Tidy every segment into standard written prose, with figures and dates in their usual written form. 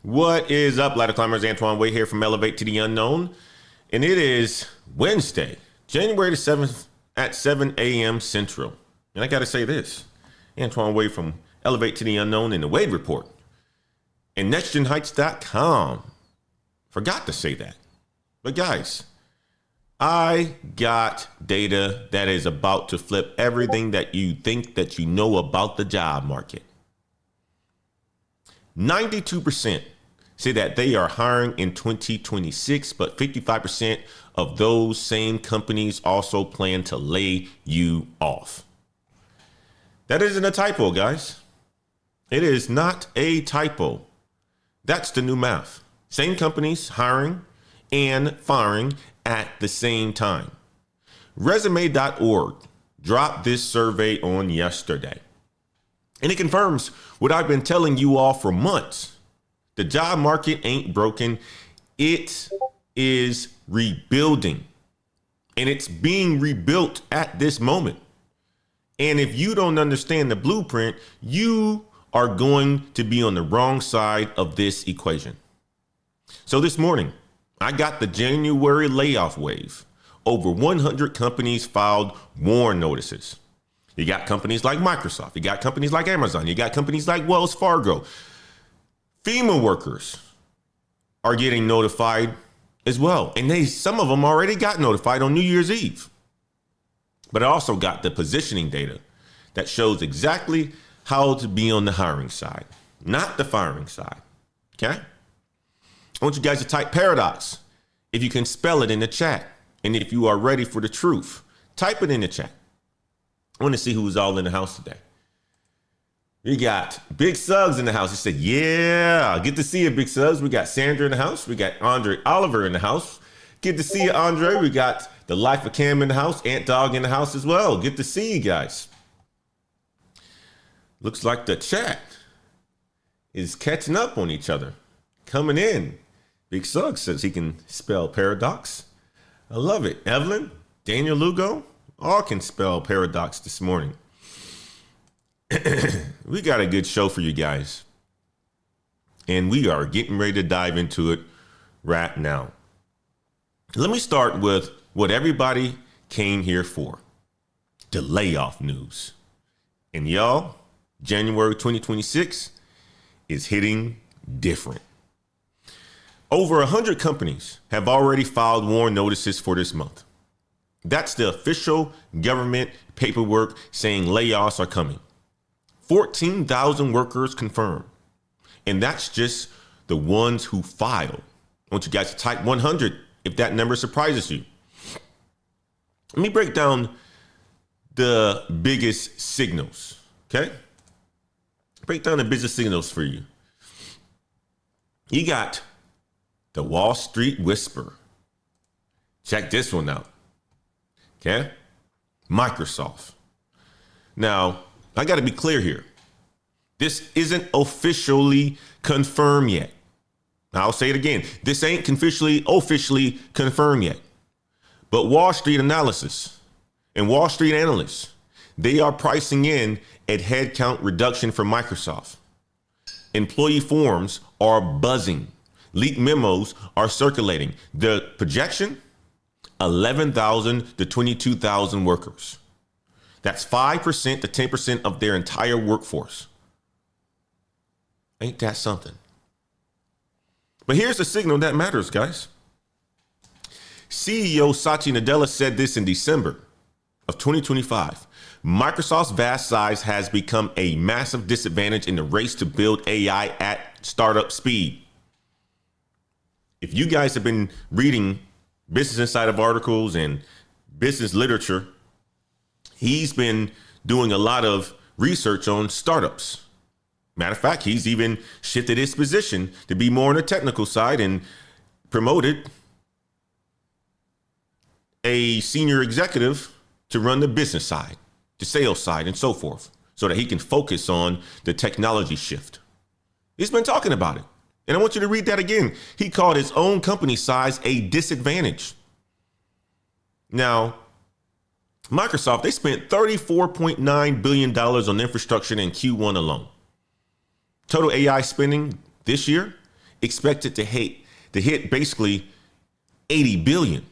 What is up, ladder climbers? Antoine Way here from Elevate to the Unknown. And it is Wednesday, January the 7th at 7 a.m. Central. And I got to say this, Antoine Way from Elevate to the Unknown and the Wade Report and NextGenHeights.com. Forgot to say that. But guys, I got data that is about to flip everything that you think that you know about the job market. 92% say that they are hiring in 2026, but 55% of those same companies also plan to lay you off. That isn't a typo, guys. It is not a typo. That's the new math. Same companies hiring and firing at the same time. Resume.org dropped this survey on yesterday. And it confirms what I've been telling you all for months. The job market ain't broken. It is rebuilding. And it's being rebuilt at this moment. And if you don't understand the blueprint, you are going to be on the wrong side of this equation. So this morning, I got the January layoff wave. Over 100 companies filed warn notices. You got companies like Microsoft. You got companies like Amazon. You got companies like Wells Fargo. FEMA workers are getting notified as well. And some of them already got notified on New Year's Eve. But I also got the positioning data that shows exactly how to be on the hiring side, not the firing side. Okay? I want you guys to type paradox if you can spell it in the chat. And if you are ready for the truth, type it in the chat. I want to see who's all in the house today. We got Big Suggs in the house. He said, yeah, good to see you, Big Suggs. We got Sandra in the house. We got Andre Oliver in the house. Good to see you, Andre. We got the Life of Cam in the house. Ant Dog in the house as well. Good to see you guys. Looks like the chat is catching up on each other. Coming in. Big Suggs says he can spell paradox. I love it. Evelyn, Daniel Lugo, all can spell paradox this morning. We got a good show for you guys. And we are getting ready to dive into it right now. Let me start with what everybody came here for. The layoff news. And y'all, January 2026 is hitting different. Over 100 companies have already filed warn notices for this month. That's the official government paperwork saying layoffs are coming. 14,000 workers confirmed. And that's just the ones who filed. I want you guys to type 100 if that number surprises you. Let me break down the biggest signals, okay? Break down the biggest signals for you. You got the Wall Street Whisper. Check this one out. Okay? Microsoft. Now, I got to be clear here. This isn't officially confirmed yet. I'll say it again. This ain't officially confirmed yet. But Wall Street analysis and Wall Street analysts, they are pricing in a headcount reduction for Microsoft. Employee forums are buzzing. Leaked memos are circulating. The projection, 11,000 to 22,000 workers. That's 5% to 10% of their entire workforce. Ain't that something? But here's the signal that matters, guys. CEO Satya Nadella said this in December of 2025. Microsoft's vast size has become a massive disadvantage in the race to build AI at startup speed. If you guys have been reading Business Insider articles and business literature, he's been doing a lot of research on startups. Matter of fact, he's even shifted his position to be more on the technical side and promoted a senior executive to run the business side, the sales side, and so forth, so that he can focus on the technology shift. He's been talking about it. And I want you to read that again. He called his own company size a disadvantage. Now, Microsoft, they spent $34.9 billion on infrastructure in Q1 alone. Total AI spending this year expected to hit basically 80 billion.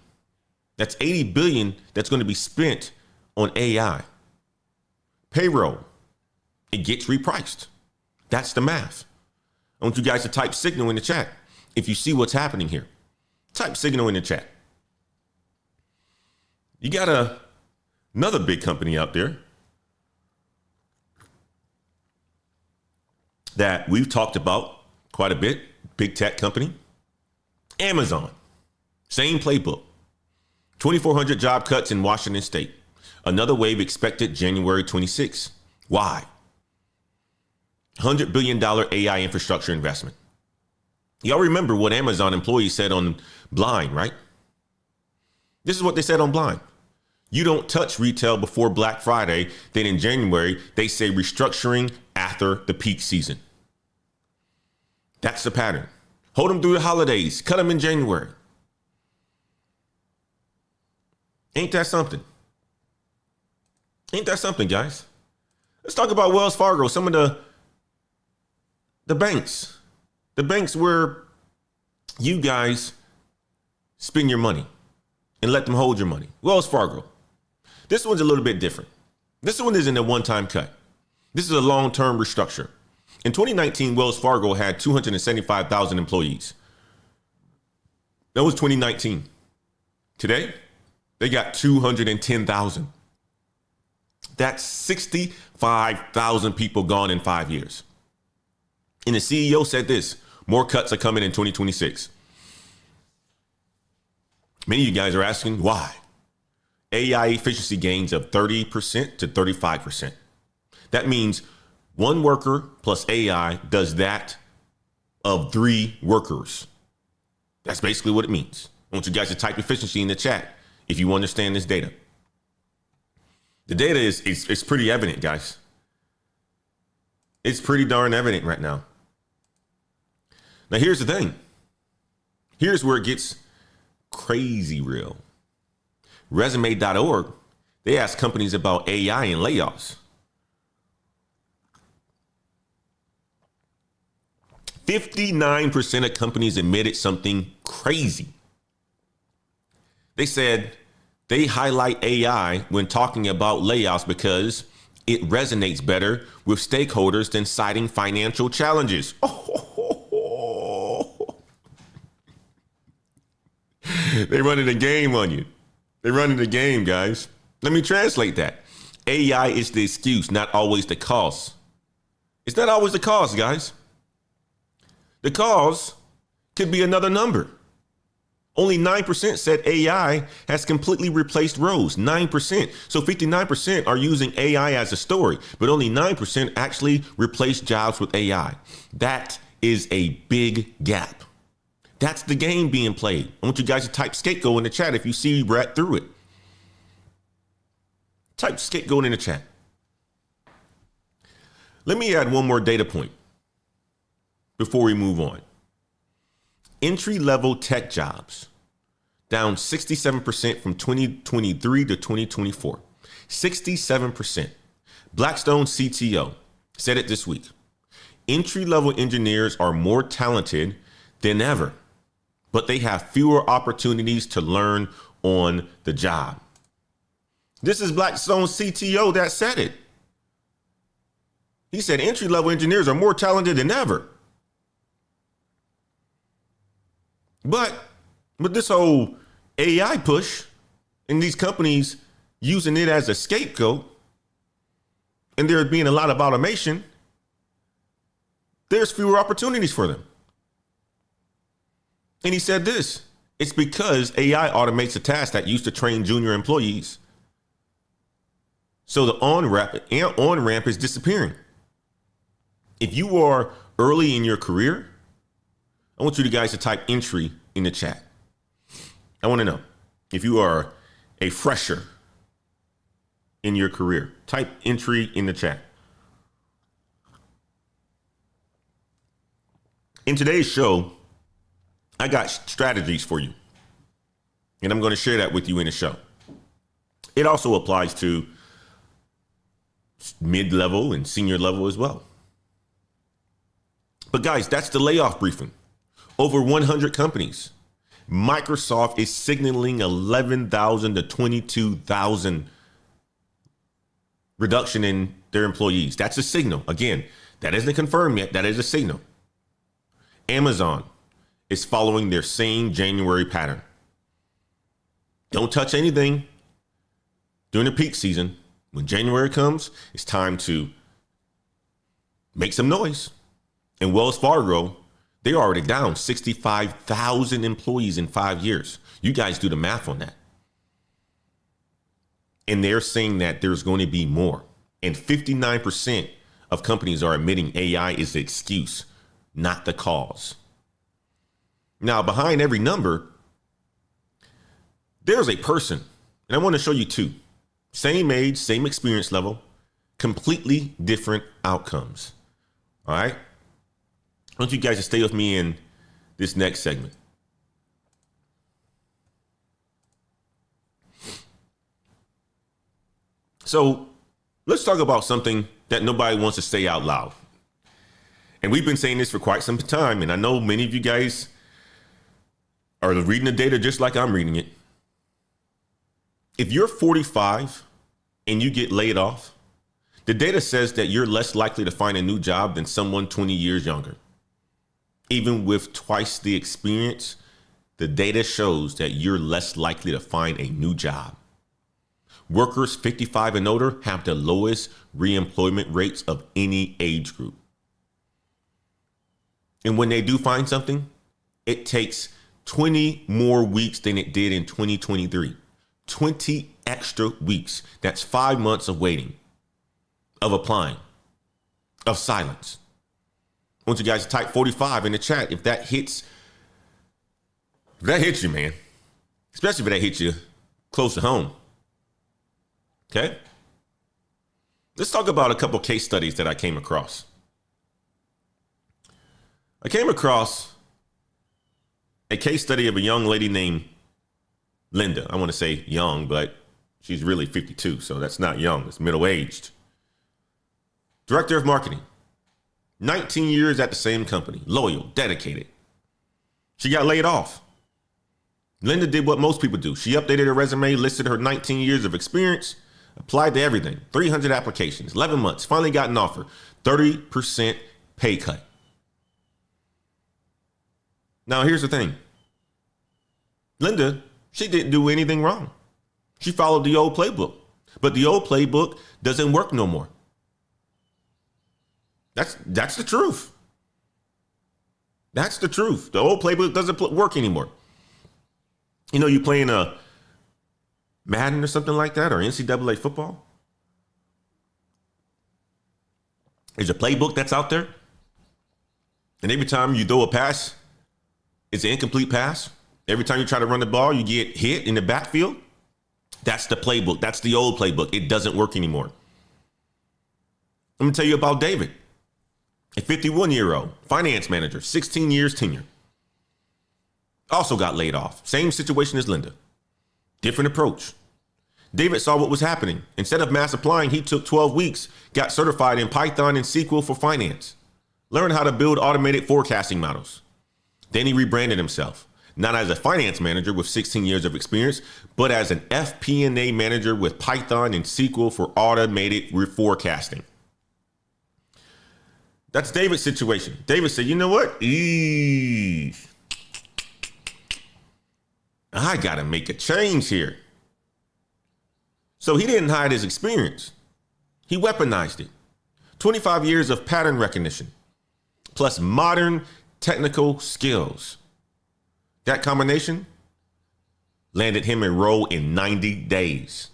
That's 80 billion that's going to be spent on AI. Payroll, it gets repriced. That's the math. I want you guys to type signal in the chat if you see what's happening here. Type signal in the chat. You got another big company out there that we've talked about quite a bit, big tech company, Amazon. Same playbook. 2,400 job cuts in Washington state. Another wave expected January 26. Why? $100 billion AI infrastructure investment. Y'all remember what Amazon employees said on Blind, right? This is what they said on Blind. You don't touch retail before Black Friday. Then in January, they say restructuring after the peak season. That's the pattern. Hold them through the holidays. Cut them in January. Ain't that something? Ain't that something, guys? Let's talk about Wells Fargo, some of the banks. The banks where you guys spend your money and let them hold your money. Wells Fargo. This one's a little bit different. This one isn't a one-time cut. This is a long-term restructure. In 2019, Wells Fargo had 275,000 employees. That was 2019. Today, they got 210,000. That's 65,000 people gone in 5 years. And the CEO said this, more cuts are coming in 2026. Many of you guys are asking why. AI efficiency gains of 30% to 35%. That means one worker plus AI does that of 3 workers. That's basically what it means. I want you guys to type efficiency in the chat if you understand this data. The data is pretty evident, guys. It's pretty darn evident right now. Now, here's the thing. Here's where it gets crazy real. Resume.org, they ask companies about AI and layoffs. 59% of companies admitted something crazy. They said they highlight AI when talking about layoffs because it resonates better with stakeholders than citing financial challenges. They running the game on you. They're running the game, guys. Let me translate that. AI is the excuse, not always the cause. It's not always the cause, guys. The cause could be another number. Only 9% said AI has completely replaced roles. 9%. So 59% are using AI as a story, but only 9% actually replaced jobs with AI. That is a big gap. That's the game being played. I want you guys to type scapegoat in the chat if you see right through it. Type scapegoat in the chat. Let me add one more data point before we move on. Entry-level tech jobs down 67% from 2023 to 2024. 67%. Blackstone CTO said it this week. Entry-level engineers are more talented than ever, but they have fewer opportunities to learn on the job. This is Blackstone's CTO that said it. He said entry-level engineers are more talented than ever. But with this whole AI push and these companies using it as a scapegoat and there being a lot of automation, there's fewer opportunities for them. And he said this, it's because AI automates a task that used to train junior employees. So the on-ramp is disappearing. If you are early in your career, I want you guys to type entry in the chat. I want to know if you are a fresher in your career, type entry in the chat. In today's show, I got strategies for you, and I'm going to share that with you in the show. It also applies to mid-level and senior level as well. But guys, that's the layoff briefing. over 100 companies. Microsoft is signaling 11,000 to 22,000 reduction in their employees. That's a signal. Again, that isn't confirmed yet. That is a signal. Amazon is following their same January pattern. Don't touch anything during the peak season. When January comes, it's time to make some noise. And Wells Fargo, they're already down 65,000 employees in 5 years. You guys do the math on that. And they're saying that there's going to be more. And 59% of companies are admitting AI is the excuse, not the cause. Now, behind every number, there's a person. And I want to show you two. Same age, same experience level, completely different outcomes. All right? I want you guys to stay with me in this next segment. So let's talk about something that nobody wants to say out loud. And we've been saying this for quite some time. And I know many of you guys are reading the data just like I'm reading it. If you're 45 and you get laid off, the data says that you're less likely to find a new job than someone 20 years younger. Even with twice the experience, the data shows that you're less likely to find a new job. Workers 55 and older have the lowest reemployment rates of any age group. And when they do find something, it takes 20 more weeks than it did in 2023. 20 extra weeks. That's 5 months of waiting, of applying, of silence. I want you guys to type 45 in the chat if that hits you, man. Especially if that hits you close to home. Okay? Let's talk about a couple case studies that I came across. I came across a case study of a young lady named Linda. I want to say young, but she's really 52, so that's not young. It's middle-aged. Director of marketing. 19 years at the same company. Loyal, dedicated. She got laid off. Linda did what most people do. She updated her resume, listed her 19 years of experience, applied to everything. 300 applications, 11 months, finally got an offer. 30% pay cut. Now, here's the thing. Linda, she didn't do anything wrong. She followed the old playbook. But the old playbook doesn't work no more. That's the truth. That's the truth. The old playbook doesn't work anymore. You know, you playing a Madden or something like that, or NCAA football. There's a playbook that's out there. And every time you throw a pass, it's an incomplete pass. Every time you try to run the ball, you get hit in the backfield. That's the playbook. That's the old playbook. It doesn't work anymore. Let me tell you about David, a 51-year-old finance manager, 16 years tenure. Also got laid off. Same situation as Linda. Different approach. David saw what was happening. Instead of mass applying, he took 12 weeks, got certified in Python and SQL for finance, learned how to build automated forecasting models. Then he rebranded himself, not as a finance manager with 16 years of experience, but as an FP&A manager with Python and SQL for automated forecasting. That's David's situation. David said, you know what? I got to make a change here. So he didn't hide his experience. He weaponized it. 25 years of pattern recognition, plus modern technical skills. That combination landed him a role in 90 days.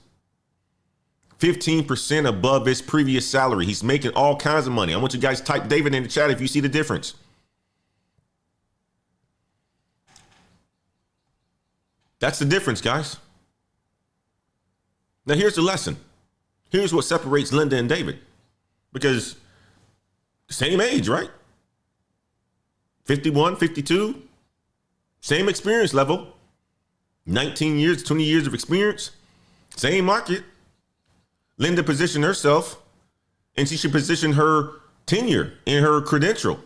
15% above his previous salary. He's making all kinds of money. I want you guys to type David in the chat if you see the difference. That's the difference, guys. Now, here's the lesson. Here's what separates Linda and David. Because same age, right? 51, 52, same experience level, 19 years, 20 years of experience, same market. Linda positioned herself, and she should position her tenure in her credential.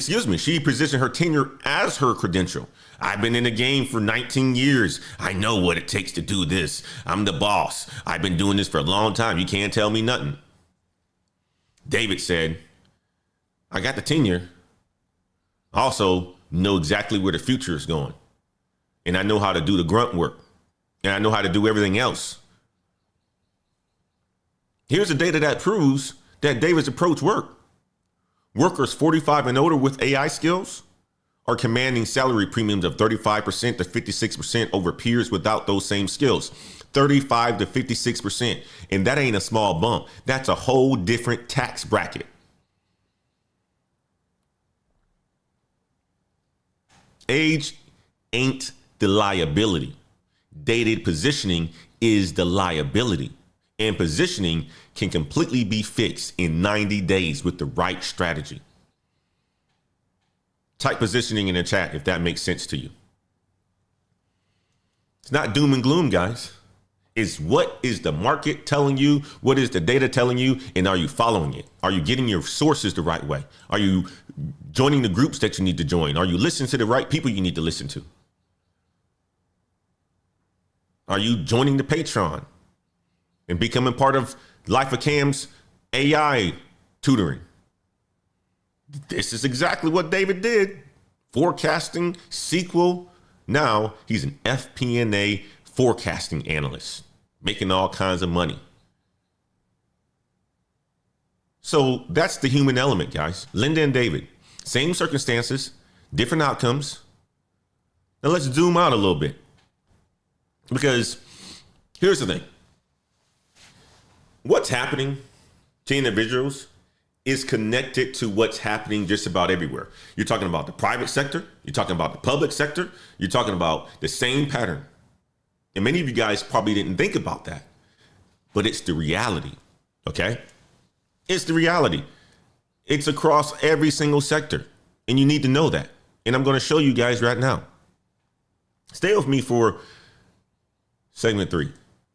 She positioned her tenure as her credential. I've been in the game for 19 years. I know what it takes to do this. I'm the boss. I've been doing this for a long time. You can't tell me nothing. David said, I got the tenure. I also know exactly where the future is going. And I know how to do the grunt work. And I know how to do everything else. Here's the data that proves that David's approach worked. Workers 45 and older with AI skills are commanding salary premiums of 35% to 56% over peers without those same skills. 35 to 56%. And that ain't a small bump. That's a whole different tax bracket. Age ain't the liability. Dated positioning is the liability. And positioning can completely be fixed in 90 days with the right strategy. Type positioning in the chat if that makes sense to you. It's not doom and gloom, guys. It's what is the market telling you? What is the data telling you? And are you following it? Are you getting your sources the right way? Are you joining the groups that you need to join? Are you listening to the right people you need to listen to? Are you joining the Patreon and becoming part of Life of Cam's AI tutoring? This is exactly what David did. Forecasting, SQL. Now he's an FP&A forecasting analyst, making all kinds of money. So that's the human element, guys. Linda and David, same circumstances, different outcomes. Now let's zoom out a little bit. Because here's the thing. What's happening to individuals is connected to what's happening just about everywhere. You're talking about the private sector. You're talking about the public sector. You're talking about the same pattern. And many of you guys probably didn't think about that, but it's the reality. Okay. It's the reality. It's across every single sector. And you need to know that. And I'm going to show you guys right now. Stay with me for segment 3.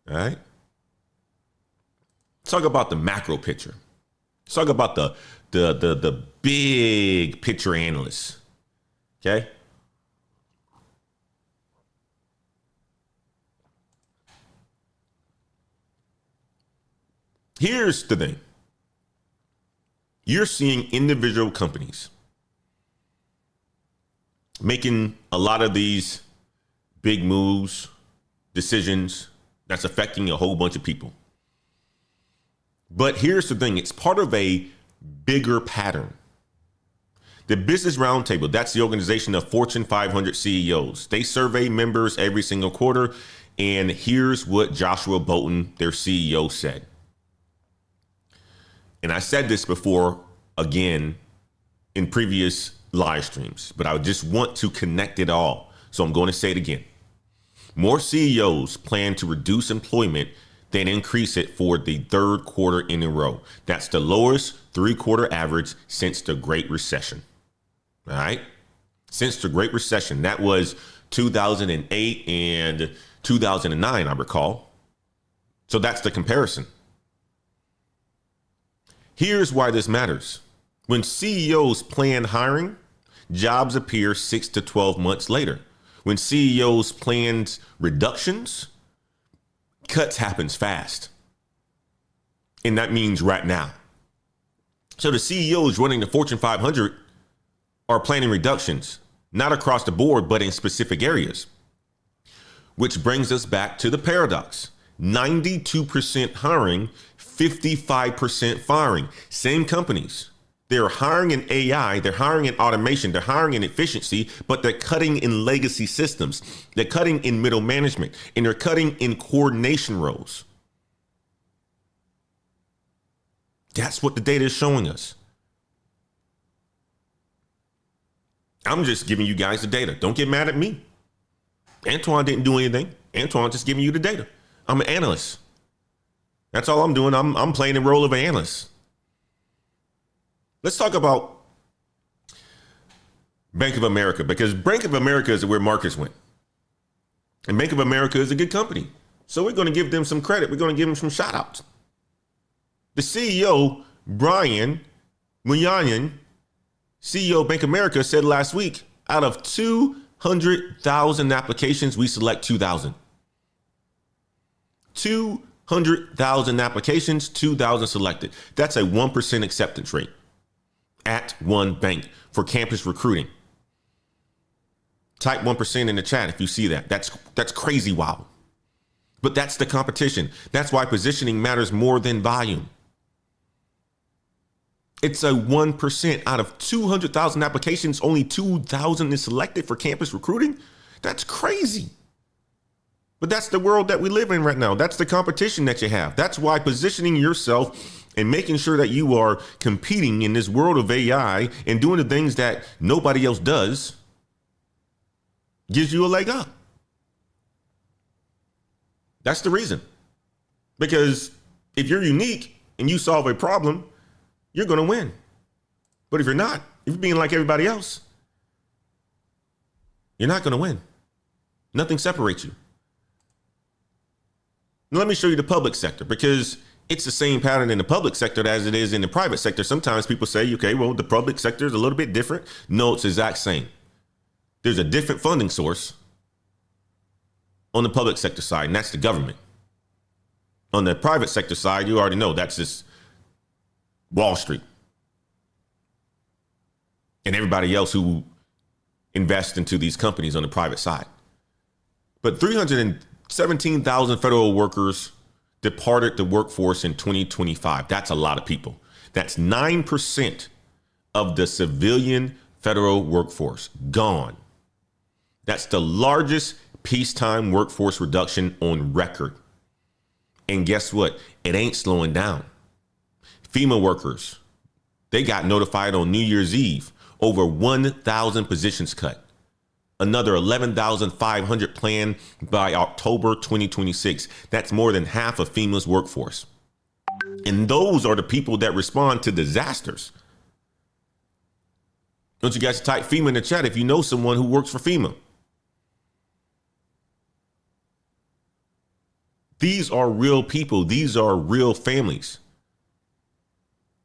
All right. Let's talk about the macro picture. Let's talk about the big picture analysts. Okay. Here's the thing. You're seeing individual companies making a lot of these big moves, decisions that's affecting a whole bunch of people. But here's the thing. It's part of a bigger pattern. The Business Roundtable, that's the organization of Fortune 500 CEOs. They survey members every single quarter. And here's what Joshua Bolten, their CEO, said. And I said this before, again, in previous live streams, but I just want to connect it all. So I'm going to say it again. More CEOs plan to reduce employment than increase it for the third quarter in a row. That's the lowest 3-quarter average since the Great Recession. All right. Since the Great Recession, that was 2008 and 2009, I recall. So that's the comparison. Here's why this matters. When CEOs plan hiring, jobs appear 6 to 12 months later. When CEOs plan reductions, cuts happens fast. And that means right now. So the CEOs running the Fortune 500 are planning reductions, not across the board, but in specific areas. Which brings us back to the paradox. 92% hiring, 55% firing. Same companies. They're hiring in AI, they're hiring in automation, they're hiring in efficiency, but they're cutting in legacy systems. They're cutting in middle management, and they're cutting in coordination roles. That's what the data is showing us. I'm just giving you guys the data. Don't get mad at me. Antoine didn't do anything. Antoine just giving you the data. I'm an analyst. That's all I'm doing. I'm playing the role of an analyst. Let's talk about Bank of America, because Bank of America is where markets went. And Bank of America is a good company. So we're going to give them some credit. We're going to give them some shout outs. The CEO, Brian Moynihan, CEO of Bank of America said last week, out of 200,000 applications, we select 2,000. 200,000 applications, 2,000 selected. That's a 1% acceptance rate at one bank for campus recruiting. Type 1% in the chat if you see that. That's crazy wild. But that's the competition. That's why positioning matters more than volume. It's a 1% out of 200,000 applications, only 2,000 is selected for campus recruiting. That's crazy. But that's the world that we live in right now. That's the competition that you have. That's why positioning yourself and making sure that you are competing in this world of AI and doing the things that nobody else does gives you a leg up. That's the reason. Because if you're unique and you solve a problem, you're going to win. But if you're not, if you're being like everybody else, you're not going to win. Nothing separates you. Now, let me show you the public sector, because it's the same pattern in the public sector as it is in the private sector. Sometimes people say, okay, well, the public sector is a little bit different. No, it's the exact same. There's a different funding source on the public sector side, and that's the government. On the private sector side, you already know that's just Wall Street and everybody else who invests into these companies on the private side. But 317,000 federal workers departed the workforce in 2025. That's a lot of people. That's 9% of the civilian federal workforce gone. That's the largest peacetime workforce reduction on record. And guess what? It ain't slowing down. FEMA workers, they got notified on New Year's Eve. Over 1,000 positions cut. Another 11,500 planned by October 2026. That's more than half of FEMA's workforce. And those are the people that respond to disasters. I want you guys to type FEMA in the chat if you know someone who works for FEMA. These are real people. These are real families.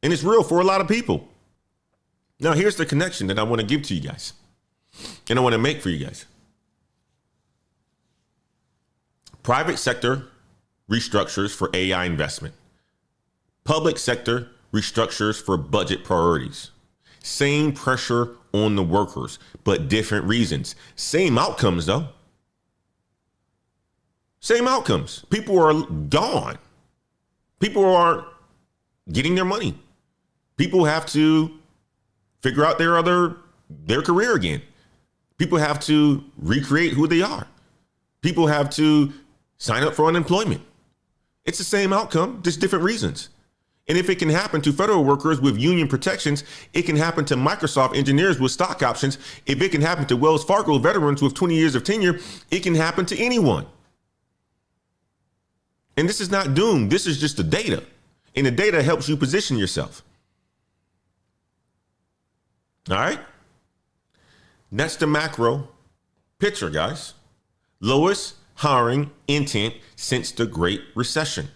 And it's real for a lot of people. Now, here's the connection that I want to give to you guys. And I want to make for you guys. Private sector restructures for AI investment. Public sector restructures for budget priorities. Same pressure on the workers, but different reasons. Same outcomes, though. Same outcomes. People are gone. People are getting their money. People have to figure out their career again. People have to recreate who they are. People have to sign up for unemployment. It's the same outcome, just different reasons. And if it can happen to federal workers with union protections, it can happen to Microsoft engineers with stock options. If it can happen to Wells Fargo veterans with 20 years of tenure, it can happen to anyone. And this is not doomed. This is just the data. And the data helps you position yourself. All right. That's the macro picture, guys. Lowest hiring intent since the Great Recession.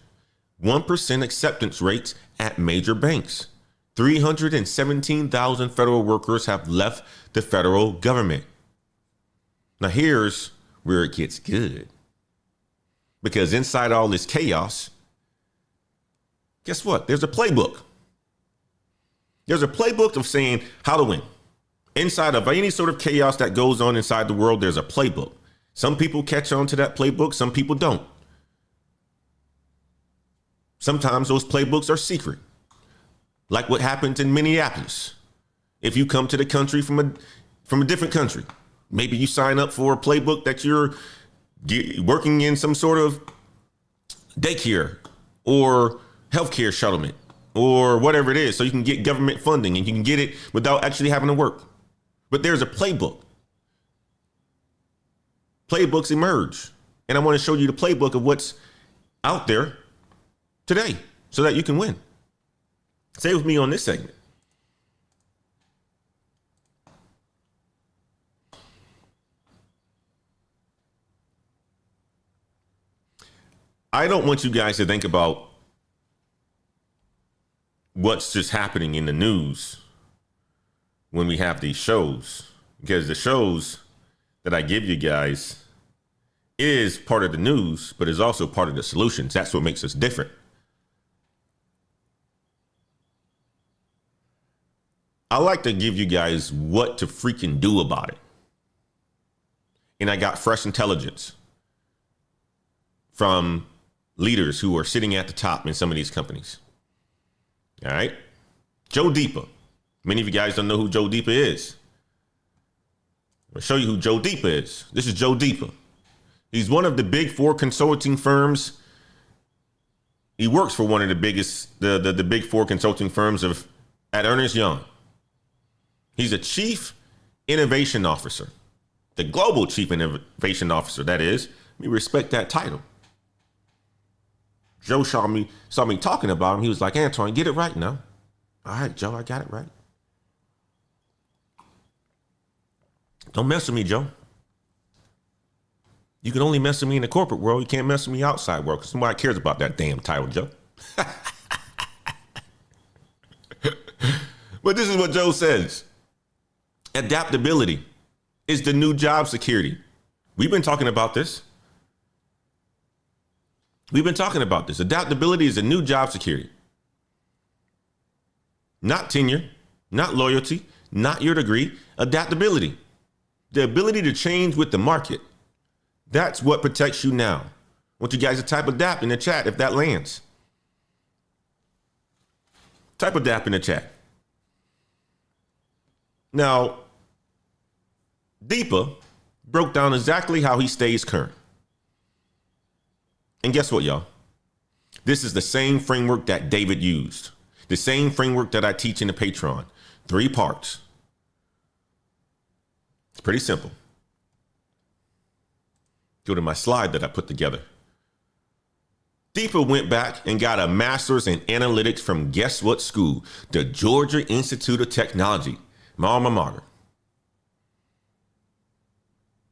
1% acceptance rates at major banks. 317,000 federal workers have left the federal government. Now, here's where it gets good. Because inside all this chaos, guess what? There's a playbook. There's a playbook of saying how to win. Inside of any sort of chaos that goes on inside the world, there's a playbook. Some people catch on to that playbook. Some people don't. Sometimes those playbooks are secret. Like what happened in Minneapolis. If you come to the country from a different country, maybe you sign up for a playbook that you're working in some sort of daycare or healthcare settlement or whatever it is, so you can get government funding and you can get it without actually having to work. But there's a playbook. Playbooks emerge. And I want to show you the playbook of what's out there today so that you can win. Stay with me on this segment. I don't want you guys to think about what's just happening in the news when we have these shows, because the shows that I give you guys is part of the news, but is also part of the solutions. That's what makes us different. I like to give you guys what to freaking do about it. And I got fresh intelligence from leaders who are sitting at the top in some of these companies. All right. Joe Deepa. Many of you guys don't know who Joe Deepa is. I'll show you who Joe Deepa is. This is Joe Deepa. He's one of the big four consulting firms. He works for one of the biggest, the big four consulting firms at Ernst Young. He's a chief innovation officer, the global chief innovation officer, that is. We respect that title. Joe saw me talking about him. He was like, Antoine, get it right now. All right, Joe, I got it right. Don't mess with me, Joe. You can only mess with me in the corporate world. You can't mess with me outside world because somebody cares about that damn title, Joe. But this is what Joe says. Adaptability is the new job security. We've been talking about this. Adaptability is a new job security. Not tenure, not loyalty, not your degree. Adaptability. The ability to change with the market. That's what protects you now. I want you guys to type adapt in the chat if that lands. Type adapt in the chat. Now, Deepa broke down exactly how he stays current. And guess what, y'all? This is the same framework that David used. The same framework that I teach in the Patreon. 3 parts. It's pretty simple. Go to my slide that I put together. Deepa went back and got a master's in analytics from guess what school? The Georgia Institute of Technology, my alma mater.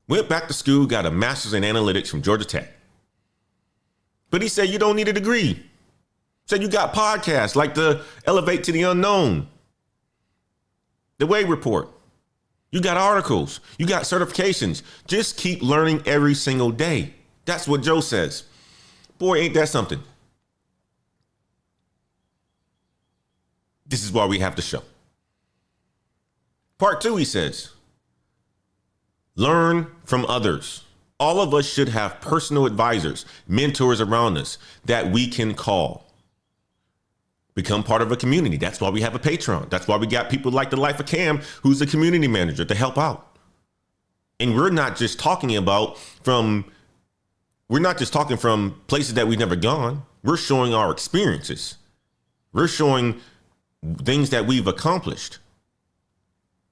Went back to school, got a master's in analytics from Georgia Tech. But he said you don't need a degree. Said you got podcasts like the Elevate to the Unknown, the Way Report. You got articles. You got certifications. Just keep learning every single day. That's what Joe says. Boy, ain't that something. This is why we have the show. Part 2, he says, learn from others. All of us should have personal advisors, mentors around us that we can call. Become part of a community. That's why we have a Patreon. That's why we got people like the Life of Cam, who's a community manager, to help out. And we're not just talking from places that we've never gone. We're showing our experiences. We're showing things that we've accomplished.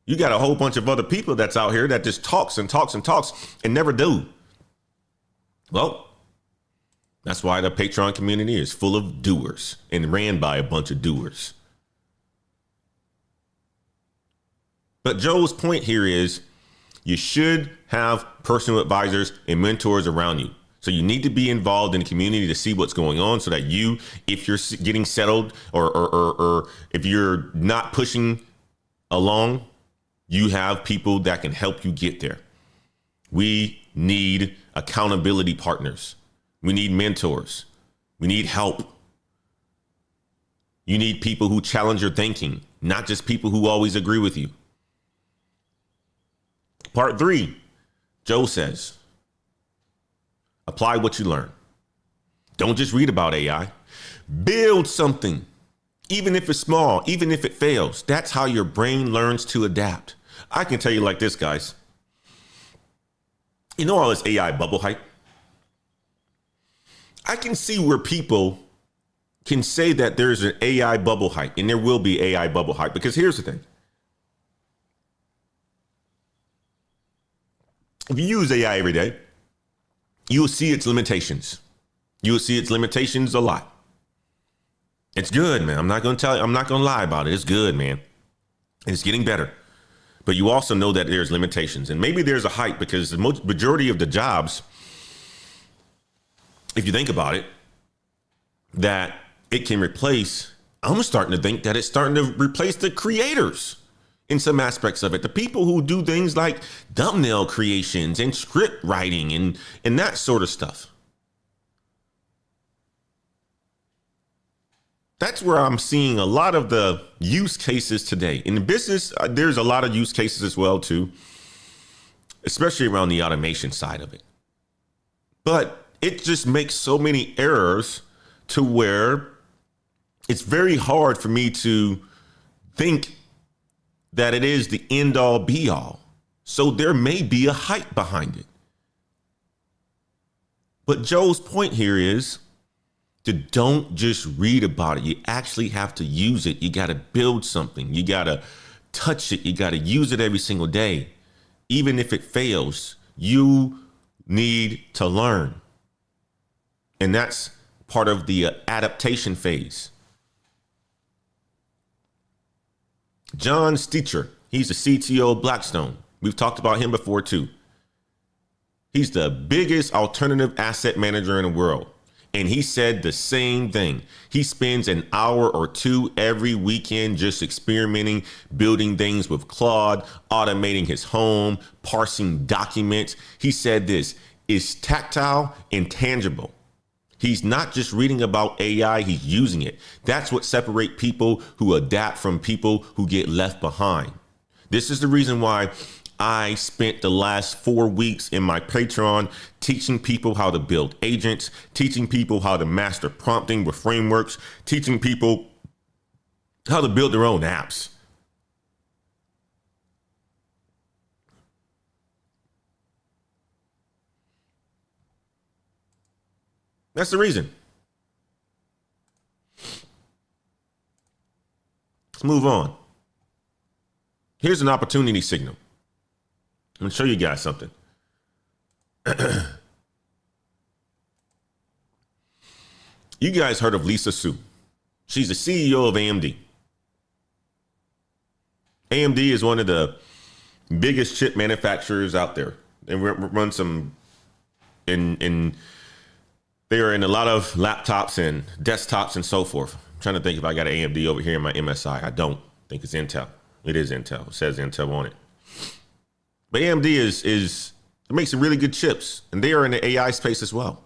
You got a whole bunch of other people that's out here that just talks and talks and talks and never do. Well, that's why the Patreon community is full of doers and ran by a bunch of doers. But Joe's point here is you should have personal advisors and mentors around you. So you need to be involved in the community to see what's going on so that you, if you're getting settled or if you're not pushing along, you have people that can help you get there. We need accountability partners. We need mentors. We need help. You need people who challenge your thinking, not just people who always agree with you. Part 3, Joe says, apply what you learn. Don't just read about AI. Build something, even if it's small, even if it fails. That's how your brain learns to adapt. I can tell you like this, guys. You know all this AI bubble hype? I can see where people can say that there's an AI bubble hype, and there will be AI bubble hype, because here's the thing. If you use AI every day, you'll see its limitations. You'll see its limitations a lot. It's good, man. I'm not going to lie about it. It's good, man. And it's getting better. But you also know that there's limitations, and maybe there's a hype because the majority of the jobs, if you think about it, that it can replace, I'm starting to think that it's starting to replace the creators. in some aspects of it. The people who do things like thumbnail creations and script writing and that sort of stuff. That's where I'm seeing a lot of the use cases today. In the business, there's a lot of use cases as well, too, especially around the automation side of it. But it just makes so many errors to where it's very hard for me to think that it is the end all be all. So there may be a hype behind it. But Joe's point here is to don't just read about it. You actually have to use it. You got to build something. You got to touch it. You got to use it every single day. Even if it fails, you need to learn. And that's part of the adaptation phase. John Stecher, he's the CTO of Blackstone. We've talked about him before, too. He's the biggest alternative asset manager in the world. And he said the same thing. He spends an hour or two every weekend just experimenting, building things with Claude, automating his home, parsing documents. He said this is tactile and tangible. He's not just reading about AI, he's using it. That's what separates people who adapt from people who get left behind. This is the reason why I spent the last 4 weeks in my Patreon teaching people how to build agents, teaching people how to master prompting with frameworks, teaching people how to build their own apps. That's the reason. Let's move on. Here's an opportunity signal. I'm going to show you guys something. You guys heard of Lisa Su. She's the CEO of AMD. AMD is one of the biggest chip manufacturers out there. And we run some they are in a lot of laptops and desktops and so forth. I'm trying to think if I got an AMD over here in my MSI. I don't think it's Intel. It is Intel. It says Intel on it. But AMD it makes some really good chips, and they are in the AI space as well.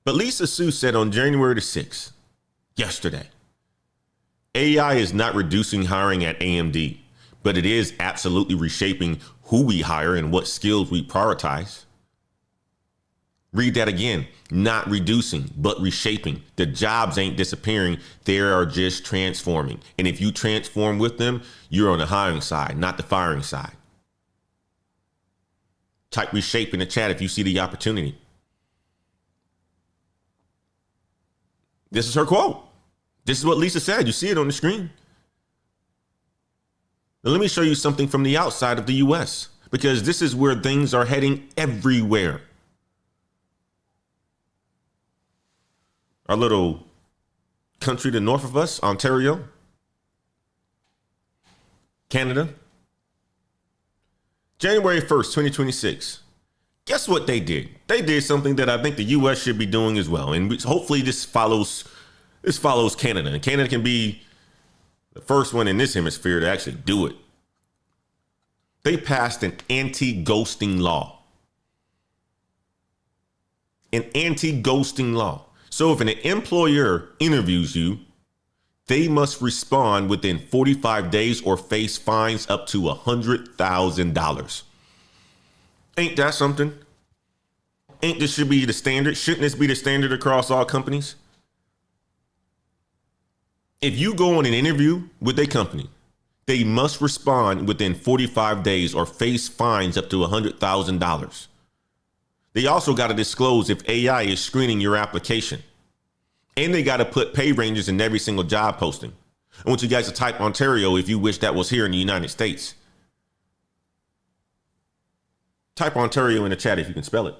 But Lisa Su said on January the 6th, yesterday, AI is not reducing hiring at AMD, but it is absolutely reshaping who we hire and what skills we prioritize. Read that again. Not reducing, but reshaping. The jobs ain't disappearing. They are just transforming. And if you transform with them, you're on the hiring side, not the firing side. Type reshape in the chat if you see the opportunity. This is her quote. This is what Lisa said. You see it on the screen. Now let me show you something from the outside of the US, because this is where things are heading everywhere. Our little country to the north of us, Ontario, Canada. January 1st, 2026. Guess what they did? They did something that I think the US should be doing as well. And hopefully this follows Canada. And Canada can be the first one in this hemisphere to actually do it. They passed an anti-ghosting law. An anti-ghosting law. So if an employer interviews you, they must respond within 45 days or face fines up to $100,000. Ain't that something? Ain't this should be the standard? Shouldn't this be the standard across all companies? If you go on an interview with a company, they must respond within 45 days or face fines up to $100,000. They also got to disclose if AI is screening your application. And they got to put pay ranges in every single job posting. I want you guys to type Ontario if you wish that was here in the United States. Type Ontario in the chat if you can spell it.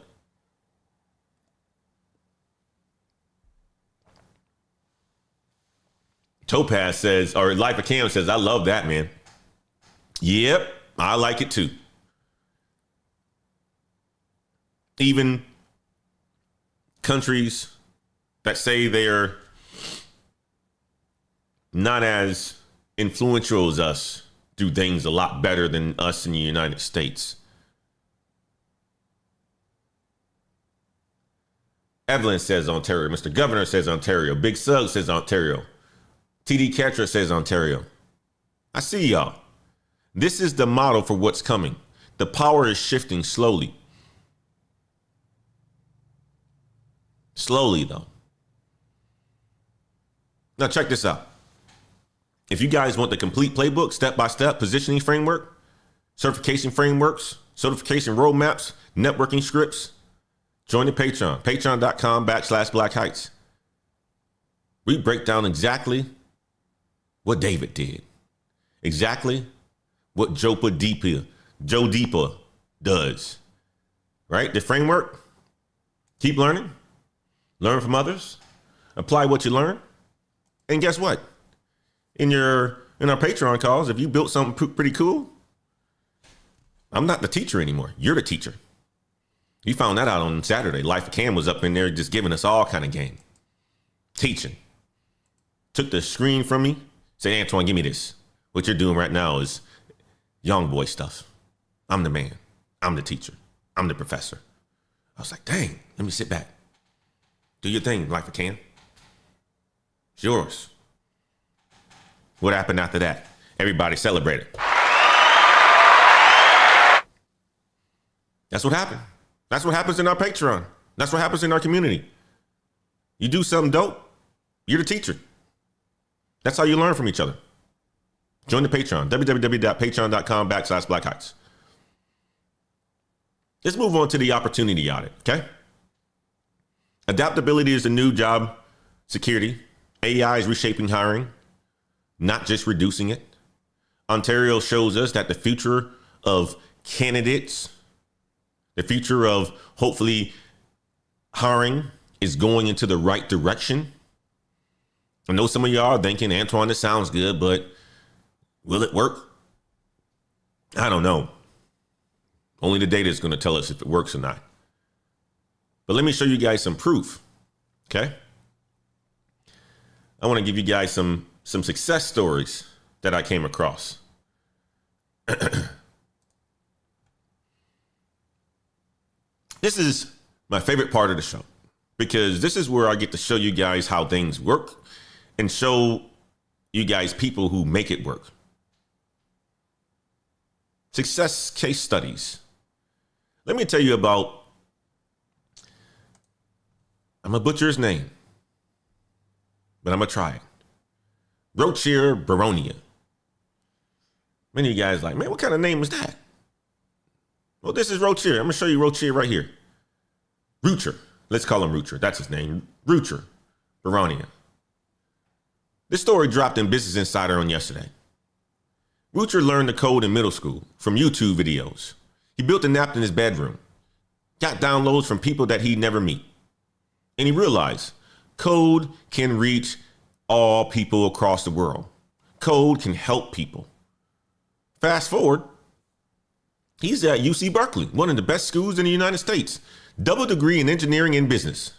Topaz says, or Life of Cam says, I love that, man. Yep, I like it too. Even countries that say they're not as influential as us do things a lot better than us in the United States. Evelyn says Ontario. Mr. Governor says Ontario. Big Sug says Ontario. TD Catcher says Ontario. I see y'all. This is the model for what's coming. The power is shifting slowly. Slowly, though. Now, check this out. If you guys want the complete playbook, step-by-step positioning framework, certification frameworks, certification roadmaps, networking scripts, join the Patreon, patreon.com/Black Heights. We break down exactly what David did, exactly what Joe Deepa does, right? The framework, keep learning, learn from others, apply what you learn. And guess what? In our Patreon calls, if you built something pretty cool, I'm not the teacher anymore. You're the teacher. You found that out on Saturday. Life of Cam was up in there just giving us all kind of game. Teaching. Took the screen from me. Said, Antoine, give me this. What you're doing right now is young boy stuff. I'm the man. I'm the teacher. I'm the professor. I was like, dang, let me sit back. Do your thing, Life of Cam. It's yours. What happened after that? Everybody celebrated. That's what happened. That's what happens in our Patreon. That's what happens in our community. You do something dope, you're the teacher. That's how you learn from each other. Join the Patreon, www.patreon.com/Black Heights. Let's move on to the opportunity audit, okay? Adaptability is the new job security. AI is reshaping hiring, not just reducing it. Ontario shows us that the future of candidates, the future of hopefully hiring is going into the right direction. I know some of y'all are thinking, Antoine, this sounds good, but will it work? I don't know. Only the data is going to tell us if it works or not. But let me show you guys some proof, okay? I want to give you guys some success stories that I came across. This is my favorite part of the show because this is where I get to show you guys how things work and show you guys people who make it work. Success case studies. Let me tell you about, I'm going to butcher his name, but I'm going to try it. Rochier Baronia. Many of you guys are like, man, what kind of name is that? Well, this is Rochier. I'm going to show you Rochier right here. Rucher. Let's call him Rucher. That's his name. Rucher Baronia. This story dropped in Business Insider on yesterday. Rucher learned the code in middle school from YouTube videos. He built an app in his bedroom, got downloads from people that he'd never meet. And he realized code can reach all people across the world. Code can help people. Fast forward, he's at UC Berkeley, one of the best schools in the United States. Double degree in engineering and business.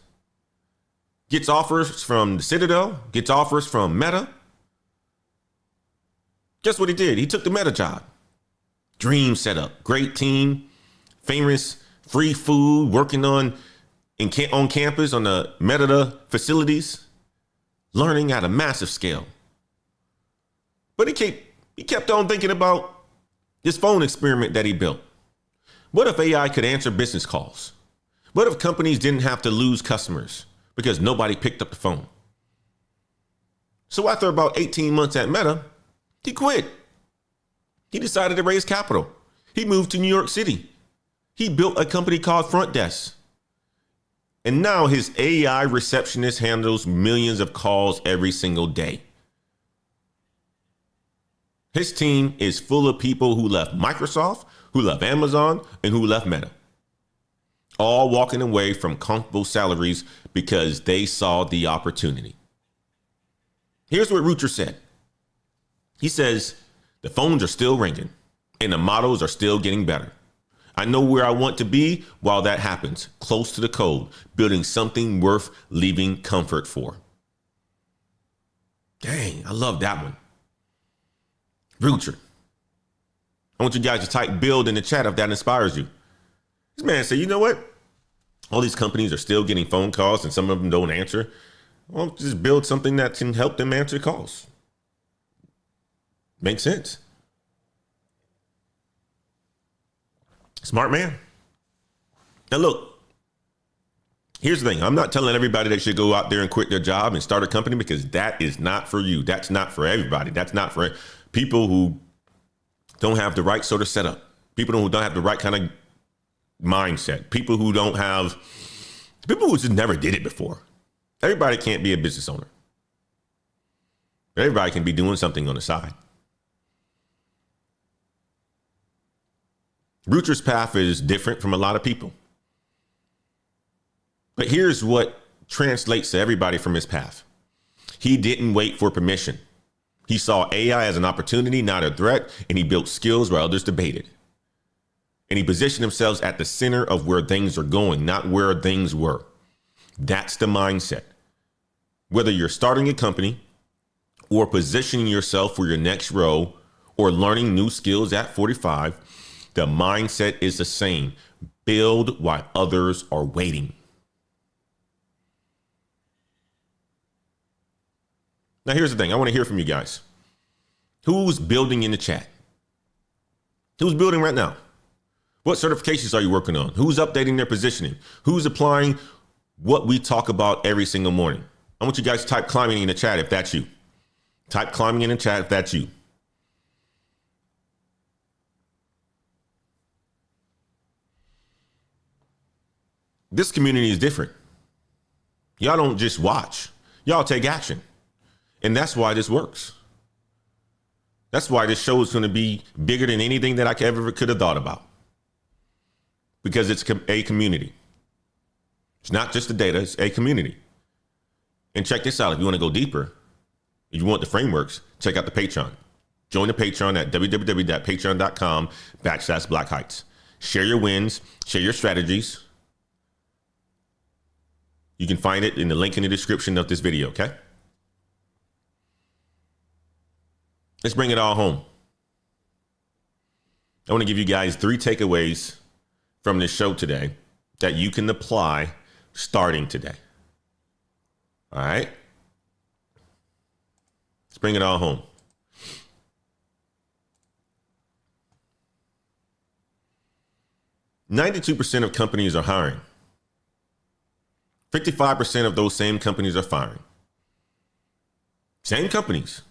Gets offers from the Citadel, gets offers from Meta. Guess what he did? He took the Meta job. Dream setup, great team, famous free food, working on campus on the Meta facilities, learning at a massive scale. But he kept on thinking about this phone experiment that he built. What if AI could answer business calls? What if companies didn't have to lose customers because nobody picked up the phone? So after about 18 months at Meta, he quit. He decided to raise capital. He moved to New York City. He built a company called Front Desk. And now his AI receptionist handles millions of calls every single day. His team is full of people who left Microsoft, who left Amazon, and who left Meta. All walking away from comfortable salaries because they saw the opportunity. Here's what Rucher said. He says, the phones are still ringing and the models are still getting better. I know where I want to be while that happens, close to the code, building something worth leaving comfort for. Dang, I love that one. Rucher. want you guys to type build in the chat if that inspires you. This man said, you know what? All these companies are still getting phone calls and some of them don't answer. Well, just build something that can help them answer calls. Makes sense. Smart man. Now look, here's the thing. I'm not telling everybody they should go out there and quit their job and start a company, because that is not for you. That's not for everybody. That's not for people who don't have the right sort of setup. People who don't have the right kind of mindset. People who just never did it before. Everybody can't be a business owner. Everybody can be doing something on the side. Rutger's path is different from a lot of people. But here's what translates to everybody from his path. He didn't wait for permission. He saw AI as an opportunity, not a threat, and he built skills while others debated. And he positioned himself at the center of where things are going, not where things were. That's the mindset. Whether you're starting a company or positioning yourself for your next role or learning new skills at 45, the mindset is the same. Build while others are waiting. Now, here's the thing. I want to hear from you guys. Who's building in the chat? Who's building right now? What certifications are you working on? Who's updating their positioning? Who's applying what we talk about every single morning? I want you guys to type climbing in the chat if that's you. Type climbing in the chat if that's you. This community is different. Y'all don't just watch. Y'all take action. And that's why this works. That's why this show is going to be bigger than anything that I ever could have thought about. Because it's a community. It's not just the data, it's a community. And check this out. If you want to go deeper, if you want the frameworks, check out the Patreon. Join the Patreon at www.patreon.com/Black Heights. Share your wins, share your strategies. You can find it in the link in the description of this video, okay? Let's bring it all home. I want to give you guys 3 takeaways from this show today that you can apply starting today. All right? Let's bring it all home. %92 of companies are hiring. 55% of those same companies are firing. Same companies.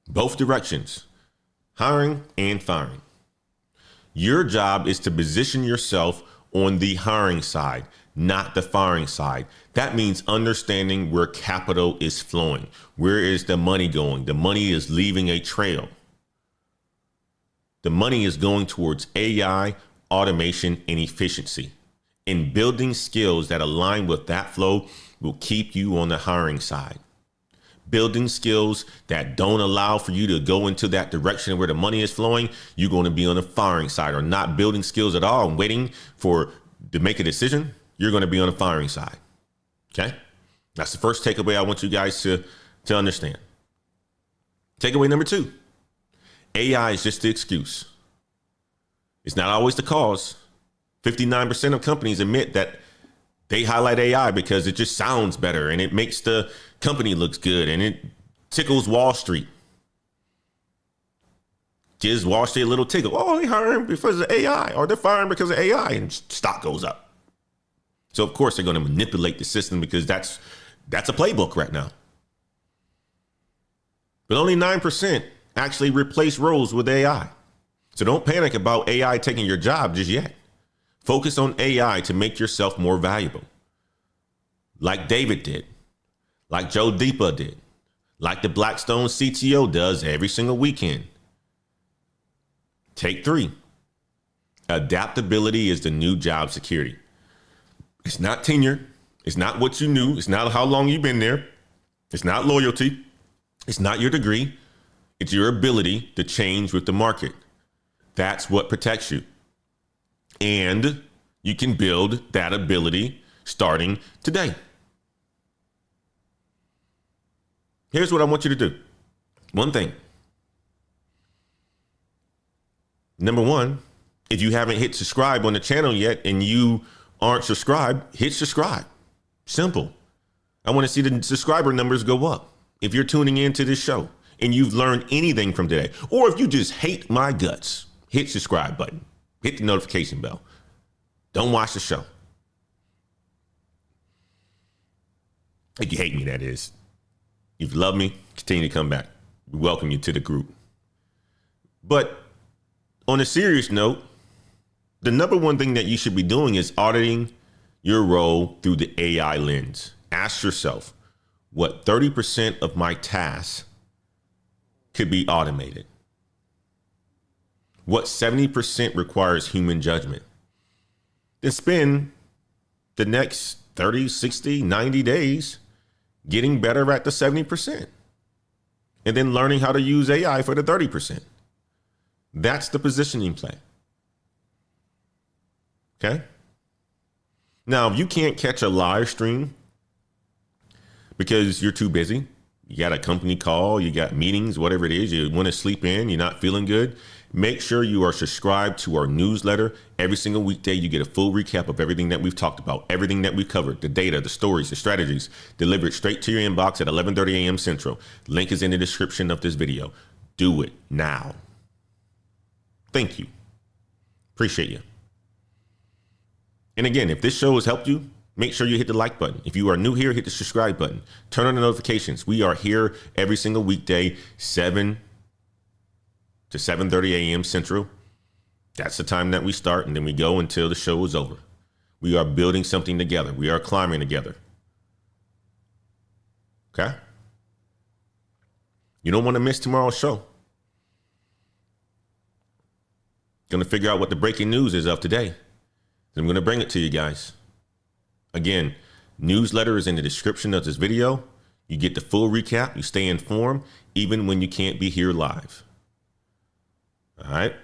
Both directions. Hiring and firing. Your job is to position yourself on the hiring side, not the firing side. That means understanding where capital is flowing. Where is the money going? The money is leaving a trail. The money is going towards AI, automation, and efficiency. And building skills that align with that flow will keep you on the hiring side. Building skills that don't allow for you to go into that direction where the money is flowing, you're going to be on the firing side. Or not building skills at all and waiting to make a decision, you're going to be on the firing side. Okay? That's the first takeaway I want you guys to understand. Takeaway number 2, AI is just the excuse. It's not always the cause. 59% of companies admit that they highlight AI because it just sounds better and it makes the company looks good and it tickles Wall Street. Gives Wall Street a little tickle. Oh, they hiring because of AI, or they're firing because of AI, and stock goes up. So of course they're going to manipulate the system because that's a playbook right now. But only 9% actually replace roles with AI. So don't panic about AI taking your job just yet. Focus on AI to make yourself more valuable. Like David did, like Joe Deepa did, like the Blackstone CTO does every single weekend. Take 3. Adaptability is the new job security. It's not tenure. It's not what you knew. It's not how long you've been there. It's not loyalty. It's not your degree. It's your ability to change with the market. That's what protects you. And you can build that ability starting today. Here's what I want you to do. One thing. Number one, if you haven't hit subscribe on the channel yet and you aren't subscribed, hit subscribe. Simple. I want to see the subscriber numbers go up. If you're tuning into this show and you've learned anything from today, or if you just hate my guts, hit subscribe button, hit the notification bell. Don't watch the show. If you hate me, that is. If you love me, continue to come back. We welcome you to the group. But on a serious note, the number one thing that you should be doing is auditing your role through the AI lens. Ask yourself, what 30% of my tasks could be automated? What 70% requires human judgment? Then spend the next 30, 60, 90 days getting better at the 70%. And then learning how to use AI for the 30%. That's the positioning play. Okay? Now, if you can't catch a live stream because you're too busy, you got a company call, you got meetings, whatever it is, you want to sleep in, you're not feeling good, make sure you are subscribed to our newsletter. Every single weekday, you get a full recap of everything that we've talked about, everything that we've covered, the data, the stories, the strategies, delivered straight to your inbox at 11:30 a.m. Central. Link is in the description of this video. Do it now. Thank you. Appreciate you. And again, if this show has helped you, make sure you hit the like button. If you are new here, hit the subscribe button. Turn on the notifications. We are here every single weekday, 7 to 7:30 a.m. Central. That's the time that we start, and then we go until the show is over. We are building something together. We are climbing together. Okay? You don't want to miss tomorrow's show. Going to figure out what the breaking news is of today. I'm going to bring it to you guys. Again, newsletter is in the description of this video. You get the full recap. You stay informed, even when you can't be here live. All right.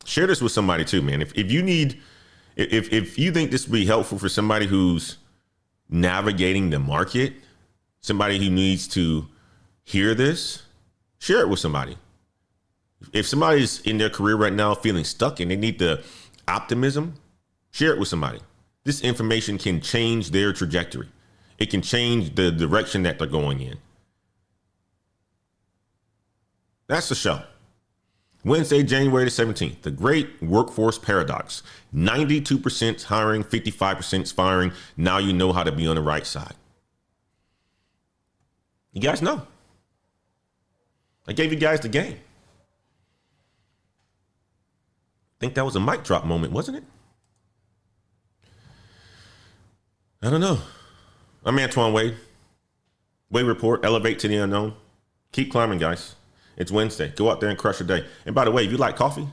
Share this with somebody too, man. If you need, if you think this would be helpful for somebody who's navigating the market, somebody who needs to hear this, share it with somebody. If somebody's in their career right now feeling stuck and they need the optimism, share it with somebody. This information can change their trajectory. It can change the direction that they're going in. That's the show. Wednesday, January the 17th, the great workforce paradox. 92% hiring, 55% firing. Now you know how to be on the right side. You guys know. I gave you guys the game. I think that was a mic drop moment, wasn't it? I don't know. I'm Antoine Wade. Wade Report, elevate to the unknown. Keep climbing, guys. It's Wednesday. Go out there and crush your day. And by the way, if you like coffee,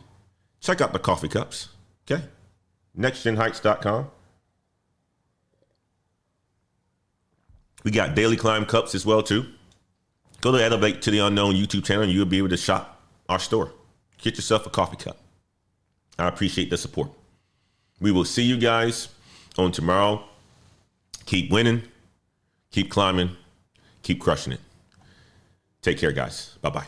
check out the coffee cups. Okay? NextGenHeights.com. We got daily climb cups as well, too. Go to Elevate to the Unknown YouTube channel and you'll be able to shop our store. Get yourself a coffee cup. I appreciate the support. We will see you guys on tomorrow. Keep winning, keep climbing, keep crushing it. Take care, guys. Bye-bye.